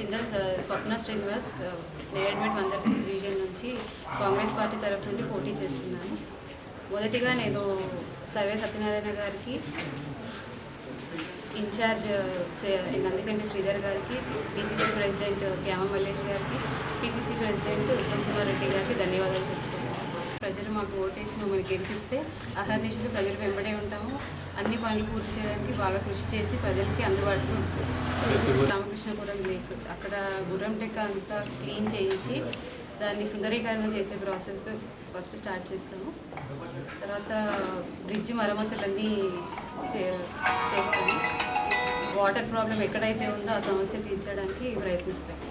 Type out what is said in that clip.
చిందల్ స్వప్న Srinivas Neredmet 136 division నుంచి Congress party తరఫు నుండి పోటీ చేస్తున్నాను. మొదటిగా నేను సర్వే సత్యనారాయణ గారికి, ఇన్ఛార్జ్ నందికంటి శ్రీధర్ గారికి, పిసిసి ప్రెసిడెంట్ క్యామ మల్లేష్ గారికి, పిసిసి ప్రెసిడెంట్ ఉత్తమ్ కుమార్ రెడ్డి గారికి ధన్యవాదాలు చెప్తున్నాను. ప్రజలు మాకు ఓటేసి మమ్మల్ని గెలిపిస్తే అహర్నిశలు ప్రజలు వెంబడే ఉంటాము. అన్ని పనులు పూర్తి చేయడానికి బాగా కృషి చేసి ప్రజలకి అందుబాటులో ఉంటుంది. రామకృష్ణపురం లేక్ అక్కడ గుర్రం టెక్క అంతా క్లీన్ చేయించి దాన్ని సుందరీకరణ చేసే ప్రాసెస్ ఫస్ట్ స్టార్ట్ చేస్తాము. తర్వాత బ్రిడ్జ్ మరమ్మతులన్నీ చేస్తాము. వాటర్ ప్రాబ్లం ఎక్కడైతే ఉందో ఆ సమస్య తీర్చడానికి ప్రయత్నిస్తాము.